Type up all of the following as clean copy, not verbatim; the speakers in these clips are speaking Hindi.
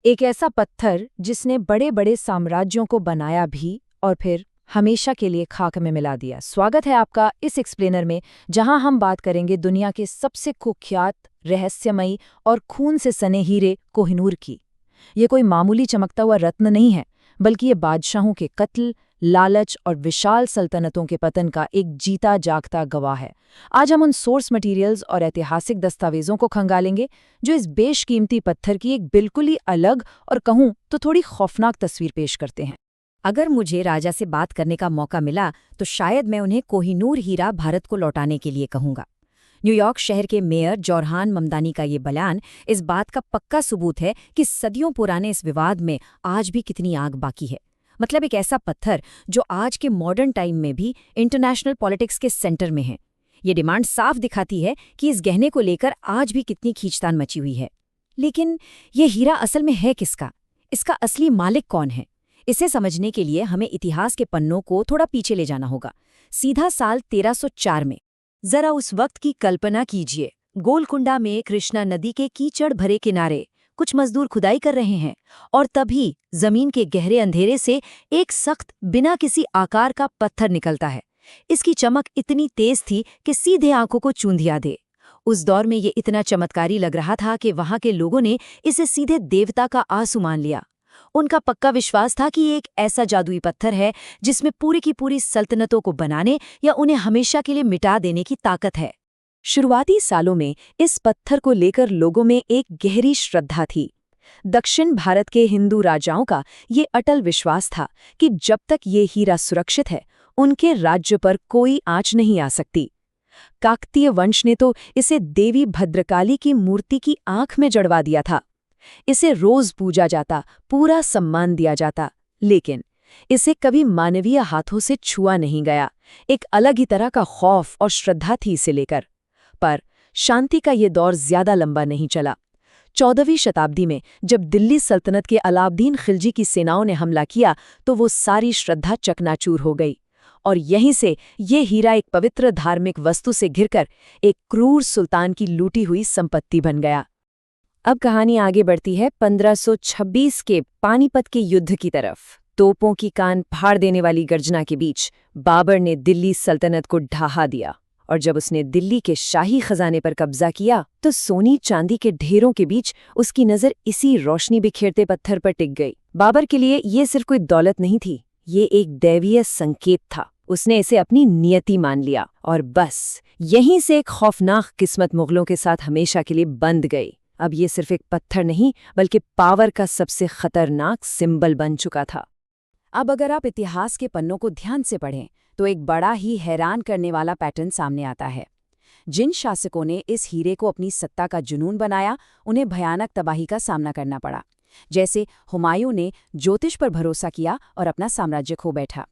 एक ऐसा पत्थर जिसने बड़े बड़े साम्राज्यों को बनाया भी और फिर हमेशा के लिए खाक में मिला दिया। स्वागत है आपका इस एक्सप्लेनर में, जहां हम बात करेंगे दुनिया के सबसे कुख्यात, रहस्यमयी और खून से सने हीरे कोहिनूर की। ये कोई मामूली चमकता हुआ रत्न नहीं है, बल्कि ये बादशाहों के कत्ल, लालच और विशाल सल्तनतों के पतन का एक जीता जागता गवाह है। आज हम उन सोर्स मटेरियल्स और ऐतिहासिक दस्तावेजों को खंगालेंगे जो इस बेशकीमती पत्थर की एक बिल्कुल ही अलग और कहूं तो थोड़ी खौफनाक तस्वीर पेश करते हैं। अगर मुझे राजा से बात करने का मौका मिला तो शायद मैं उन्हें कोहिनूर हीरा भारत को लौटाने के लिए कहूंगा। न्यूयॉर्क शहर के मेयर जौरहान ममदानी का ये बयान इस बात का पक्का सबूत है कि सदियों पुराने इस विवाद में आज भी कितनी आग बाकी है। मतलब एक ऐसा पत्थर जो आज के मॉडर्न टाइम में भी इंटरनेशनल पॉलिटिक्स के सेंटर में है। ये डिमांड साफ दिखाती है कि इस गहने को लेकर आज भी कितनी खींचतान मची हुई है। लेकिन ये हीरा असल में है किसका? इसका असली मालिक कौन है? इसे समझने के लिए हमें इतिहास के पन्नों को थोड़ा पीछे ले जाना होगा, सीधा साल 1304 में। जरा उस वक्त की कल्पना कीजिए। गोलकुंडा में कृष्णा नदी के कीचड़ भरे किनारे कुछ मजदूर खुदाई कर रहे हैं और तभी जमीन के गहरे अंधेरे से एक सख्त, बिना किसी आकार का पत्थर निकलता है। इसकी चमक इतनी तेज थी कि सीधे आंखों को चूंधिया दे। उस दौर में ये इतना चमत्कारी लग रहा था कि वहां के लोगों ने इसे सीधे देवता का आंसू मान लिया। उनका पक्का विश्वास था कि ये एक ऐसा जादुई पत्थर है जिसमें पूरी की पूरी सल्तनतों को बनाने या उन्हें हमेशा के लिए मिटा देने की ताकत है। शुरुआती सालों में इस पत्थर को लेकर लोगों में एक गहरी श्रद्धा थी। दक्षिण भारत के हिंदू राजाओं का ये अटल विश्वास था कि जब तक ये हीरा सुरक्षित है, उनके राज्य पर कोई आंच नहीं आ सकती। काकतीय वंश ने तो इसे देवी भद्रकाली की मूर्ति की आंख में जड़वा दिया था। इसे रोज पूजा जाता, पूरा सम्मान दिया जाता, लेकिन इसे कभी मानवीय हाथों से छुआ नहीं गया। एक अलग ही तरह का खौफ और श्रद्धा थी इसे लेकर। पर शांति का ये दौर ज्यादा लंबा नहीं चला। 14वीं शताब्दी में जब दिल्ली सल्तनत के अलाउद्दीन खिलजी की सेनाओं ने हमला किया तो वो सारी श्रद्धा चकनाचूर हो गई और यहीं से ये हीरा एक पवित्र धार्मिक वस्तु से घिरकर एक क्रूर सुल्तान की लूटी हुई संपत्ति बन गया। अब कहानी आगे बढ़ती है 1526 के पानीपत के युद्ध की तरफ। तोपों की कान फाड़ देने वाली गर्जना के बीच बाबर ने दिल्ली सल्तनत को ढहा दिया और जब उसने दिल्ली के शाही खजाने पर कब्जा किया तो सोनी चांदी के ढेरों के बीच उसकी नजर इसी रोशनी बिखेरते पत्थर पर टिक गई। बाबर के लिए ये सिर्फ कोई दौलत नहीं थी, ये एक दैवीय संकेत था। उसने इसे अपनी नियति मान लिया और बस यहीं से एक खौफनाक किस्मत मुगलों के साथ हमेशा के लिए बंध गई। अब ये सिर्फ एक पत्थर नहीं बल्कि पावर का सबसे खतरनाक सिंबल बन चुका था। अब अगर आप इतिहास के पन्नों को ध्यान से पढ़ें तो एक बड़ा ही हैरान करने वाला पैटर्न सामने आता है। जिन शासकों ने इस हीरे को अपनी सत्ता का जुनून बनाया, उन्हें भयानक तबाही का सामना करना पड़ा। जैसे हुमायूं ने ज्योतिष पर भरोसा किया और अपना साम्राज्य खो बैठा।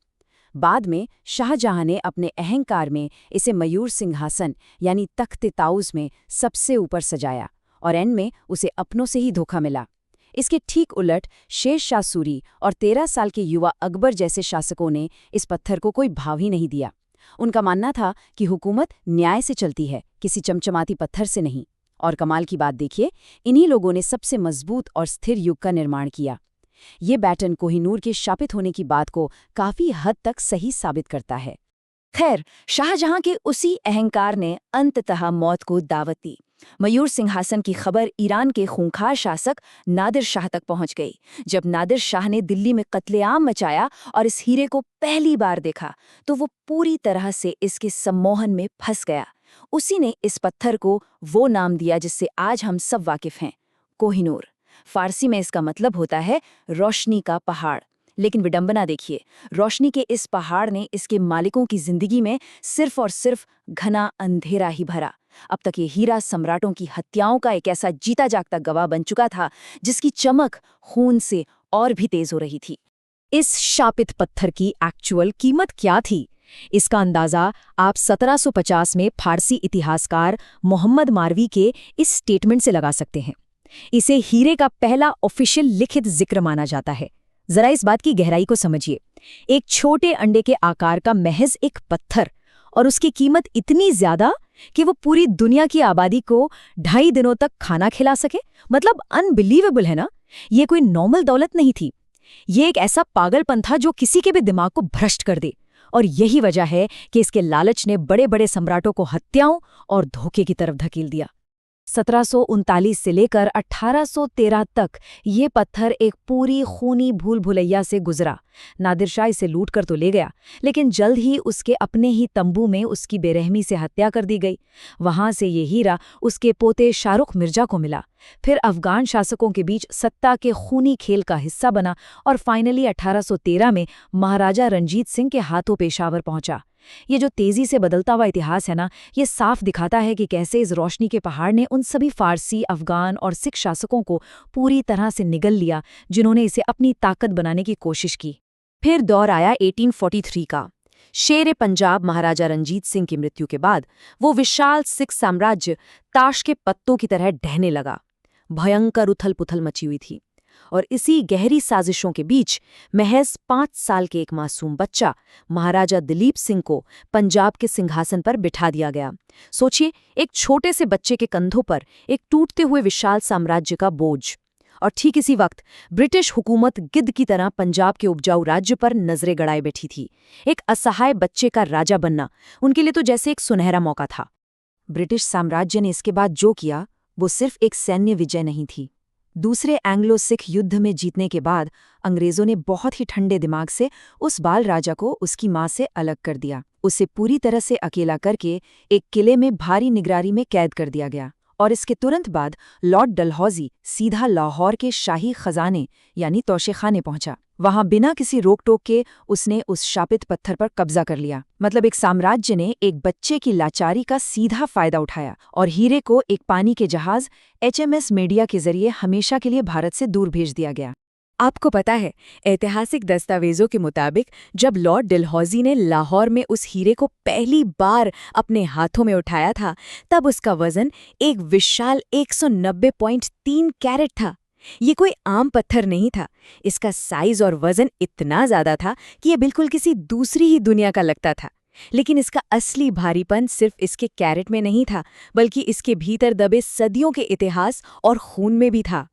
बाद में शाहजहां ने अपने अहंकार में इसे मयूर सिंहासन यानी तख्त-ए-ताऊस में सबसे ऊपर सजाया और एंड में उसे अपनों से ही धोखा मिला। इसके ठीक उलट शेर शाह सूरी और 13 साल के युवा अकबर जैसे शासकों ने इस पत्थर को कोई भाव ही नहीं दिया। उनका मानना था कि हुकूमत न्याय से चलती है, किसी चमचमाती पत्थर से नहीं। और कमाल की बात देखिए, इन्हीं लोगों ने सबसे मजबूत और स्थिर युग का निर्माण किया। ये पैटर्न कोहिनूर के शापित होने की बात को काफी हद तक सही साबित करता है। खैर, शाहजहां के उसी अहंकार ने अंततः मौत को दावत दी। मयूर सिंहासन की खबर ईरान के खूंखार शासक नादिर शाह तक पहुंच गई। जब नादिर शाह ने दिल्ली में कत्लेआम मचाया और इस हीरे को पहली बार देखा तो वो पूरी तरह से इसके सम्मोहन में फंस गया। उसी ने इस पत्थर को वो नाम दिया जिससे आज हम सब वाकिफ हैं, कोहिनूर। फारसी में इसका मतलब होता है रोशनी का पहाड़। लेकिन विडंबना देखिए, रोशनी के इस पहाड़ ने इसके मालिकों की जिंदगी में सिर्फ और सिर्फ घना अंधेरा ही भरा। अब तक ये हीरा सम्राटों की हत्याओं का एक ऐसा जीता जागता गवाह बन चुका था जिसकी चमक खून से और भी तेज हो रही थी। इस शापित पत्थर की एक्चुअल कीमत क्या थी? इसका अंदाजा आप 1750 में फारसी इतिहासकार मोहम्मद मारवी के इस स्टेटमेंट से लगा सकते हैं। इसे हीरे का पहला ऑफिशियल लिखित जिक्र माना जाता है। जरा इस बात की गहराई को समझिए। एक छोटे अंडे के आकार का महज एक पत्थर और उसकी कीमत इतनी ज्यादा कि वो पूरी दुनिया की आबादी को 2.5 दिनों तक खाना खिला सके। मतलब अनबिलीवेबल है ना। ये कोई नॉर्मल दौलत नहीं थी। ये एक ऐसा पागलपन था जो किसी के भी दिमाग को भ्रष्ट कर दे। और यही वजह है कि इसके लालच ने बड़े बड़े सम्राटों को हत्याओं और धोखे की तरफ धकेल दिया। 1739 से लेकर 1813 तक ये पत्थर एक पूरी खूनी भूल भुलैया से गुजरा। नादिर शाह इसे लूट कर तो ले गया, लेकिन जल्द ही उसके अपने ही तंबू में उसकी बेरहमी से हत्या कर दी गई। वहां से ये हीरा उसके पोते शाहरुख मिर्जा को मिला, फिर अफगान शासकों के बीच सत्ता के खूनी खेल का हिस्सा बना और फाइनली 1813 में महाराजा रंजीत सिंह के हाथों पेशावर पहुंचा। ये जो तेजी से बदलता हुआ इतिहास है ना, ये साफ दिखाता है कि कैसे इस रोशनी के पहाड़ ने उन सभी फारसी, अफगान और सिख शासकों को पूरी तरह से निगल लिया जिन्होंने इसे अपनी ताकत बनाने की कोशिश की। फिर दौर आया 1843 का। शेर पंजाब महाराजा रंजीत सिंह की मृत्यु के बाद वो विशाल सिख साम्राज्य ताश के पत्तों की तरह ढहने लगा। भयंकर उथल पुथल मची हुई थी और इसी गहरी साजिशों के बीच महज 5 साल के एक मासूम बच्चा महाराजा दिलीप सिंह को पंजाब के सिंहासन पर बिठा दिया गया। सोचिए, एक छोटे से बच्चे के कंधों पर एक टूटते हुए विशाल साम्राज्य का बोझ। और ठीक इसी वक्त ब्रिटिश हुकूमत गिद्ध की तरह पंजाब के उपजाऊ राज्य पर नजरें गड़ाए बैठी थी। एक असहाय बच्चे का राजा बनना उनके लिए तो जैसे एक सुनहरा मौका था। ब्रिटिश साम्राज्य ने इसके बाद जो किया वो सिर्फ एक सैन्य विजय नहीं थी। दूसरे एंग्लो सिख युद्ध में जीतने के बाद अंग्रेजों ने बहुत ही ठंडे दिमाग से उस बाल राजा को उसकी मां से अलग कर दिया। उसे पूरी तरह से अकेला करके एक किले में भारी निगरानी में कैद कर दिया गया। और इसके तुरंत बाद लॉर्ड डलहौजी सीधा लाहौर के शाही खजाने यानी तोशेखाने पहुंचा। वहां बिना किसी रोक टोक के उसने उस शापित पत्थर पर कब्जा कर लिया। मतलब एक साम्राज्य ने एक बच्चे की लाचारी का सीधा फायदा उठाया और हीरे को एक पानी के जहाज HMS मीडिया के जरिए हमेशा के लिए भारत से दूर भेज दिया गया। आपको पता है, ऐतिहासिक दस्तावेजों के मुताबिक जब लॉर्ड डलहौजी ने लाहौर में उस हीरे को पहली बार अपने हाथों में उठाया था, तब उसका वजन एक विशाल 190.3 कैरेट था। ये कोई आम पत्थर नहीं था। इसका साइज और वजन इतना ज्यादा था कि ये बिल्कुल किसी दूसरी ही दुनिया का लगता था। लेकिन इसका असली भारीपन सिर्फ इसके कैरेट में नहीं था, बल्कि इसके भीतर दबे सदियों के इतिहास और खून में भी था।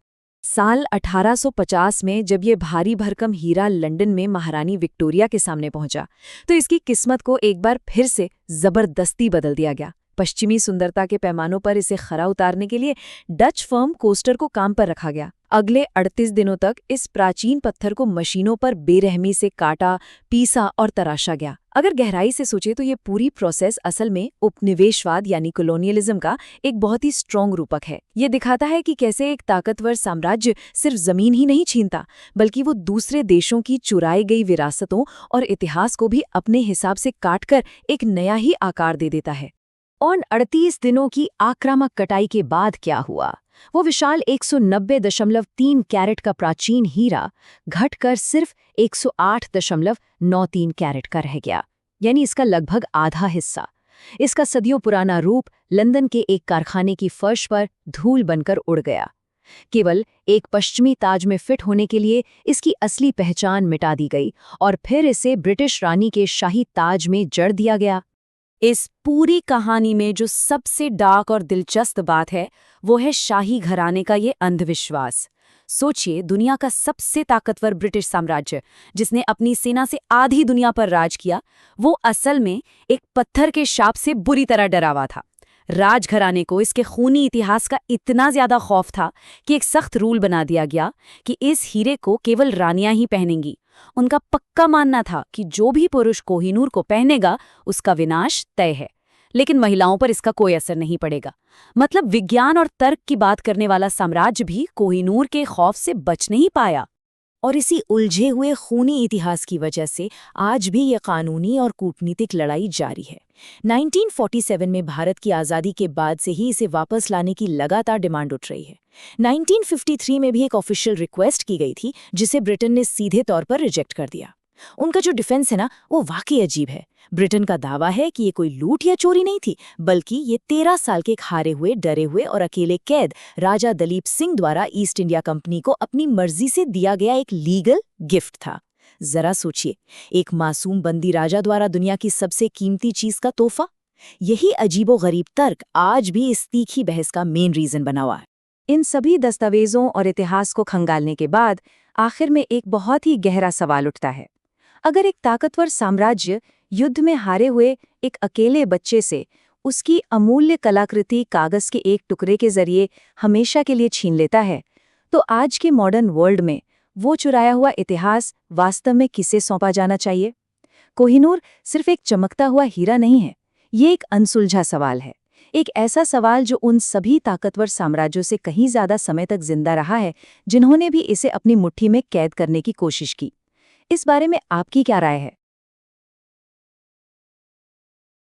साल 1850 में जब ये भारी भरकम हीरा लंदन में महारानी विक्टोरिया के सामने पहुंचा, तो इसकी किस्मत को एक बार फिर से जबरदस्ती बदल दिया गया। पश्चिमी सुंदरता के पैमानों पर इसे खरा उतारने के लिए डच फर्म कोस्टर को काम पर रखा गया। अगले 38 दिनों तक इस प्राचीन पत्थर को मशीनों पर बेरहमी से काटा, पीसा और तराशा गया। अगर गहराई से सोचे तो ये पूरी प्रोसेस असल में उपनिवेशवाद यानी कॉलोनियलिज्म का एक बहुत ही स्ट्रॉन्ग रूपक है। ये दिखाता है कि कैसे एक ताकतवर साम्राज्य सिर्फ जमीन ही नहीं छीनता, बल्कि वो दूसरे देशों की चुराई गई विरासतों और इतिहास को भी अपने हिसाब से काटकर एक नया ही आकार दे देता है। और 38 दिनों की आक्रामक कटाई के बाद क्या हुआ? वो विशाल 190.3 कैरेट का प्राचीन हीरा घटकर सिर्फ 108.93 कैरेट का रह गया, यानी इसका लगभग आधा हिस्सा। इसका सदियों पुराना रूप लंदन के एक कारखाने की फर्श पर धूल बनकर उड़ गया। केवल एक पश्चिमी ताज में फिट होने के लिए इसकी असली पहचान मिटा दी गई और फिर इसे ब्रिटिश रानी के शाही ताज में जड़ दिया गया। इस पूरी कहानी में जो सबसे डार्क और दिलचस्प बात है, वो है शाही घराने का ये अंधविश्वास। सोचिए, दुनिया का सबसे ताकतवर ब्रिटिश साम्राज्य, जिसने अपनी सेना से आधी दुनिया पर राज किया, वो असल में एक पत्थर के शाप से बुरी तरह डरा हुआ था। राजघराने को इसके खूनी इतिहास का इतना ज्यादा खौफ था कि एक सख्त रूल बना दिया गया कि इस हीरे को केवल रानियां ही पहनेंगी। उनका पक्का मानना था कि जो भी पुरुष कोहिनूर को पहनेगा उसका विनाश तय है। लेकिन महिलाओं पर इसका कोई असर नहीं पड़ेगा। मतलब विज्ञान और तर्क की बात करने वाला साम्राज्य भी कोहिनूर के खौफ से बच नहीं पाया। और इसी उलझे हुए खूनी इतिहास की वजह से आज भी ये कानूनी और कूटनीतिक लड़ाई जारी है। 1947 में भारत की आज़ादी के बाद से ही इसे वापस लाने की लगातार डिमांड उठ रही है। 1953 में भी एक ऑफिशियल रिक्वेस्ट की गई थी, जिसे ब्रिटेन ने सीधे तौर पर रिजेक्ट कर दिया। उनका जो डिफेंस है ना, वो वाकई अजीब है। ब्रिटेन का दावा है कि ये कोई लूट या चोरी नहीं थी, बल्कि ये 13 साल के एक हारे हुए, डरे हुए और अकेले कैद राजा दलीप सिंह द्वारा ईस्ट इंडिया कंपनी को अपनी मर्जी से दिया गया एक लीगल गिफ्ट था। जरा सोचिए, एक मासूम बंदी राजा द्वारा दुनिया की सबसे कीमती चीज का तोहफा। यही अजीबोगरीब तर्क आज भी इस तीखी बहस का मेन रीजन बना हुआ है। इन सभी दस्तावेजों और इतिहास को खंगालने के बाद आखिर में एक बहुत ही गहरा सवाल उठता है। अगर एक ताकतवर साम्राज्य युद्ध में हारे हुए एक अकेले बच्चे से उसकी अमूल्य कलाकृति कागज के एक टुकड़े के जरिए हमेशा के लिए छीन लेता है, तो आज के मॉडर्न वर्ल्ड में वो चुराया हुआ इतिहास वास्तव में किसे सौंपा जाना चाहिए? कोहिनूर सिर्फ एक चमकता हुआ हीरा नहीं है, ये एक अनसुलझा सवाल है। एक ऐसा सवाल जो उन सभी ताकतवर साम्राज्यों से कहीं ज्यादा समय तक जिंदा रहा है, जिन्होंने भी इसे अपनी मुट्ठी में कैद करने की कोशिश की। इस बारे में आपकी क्या राय है?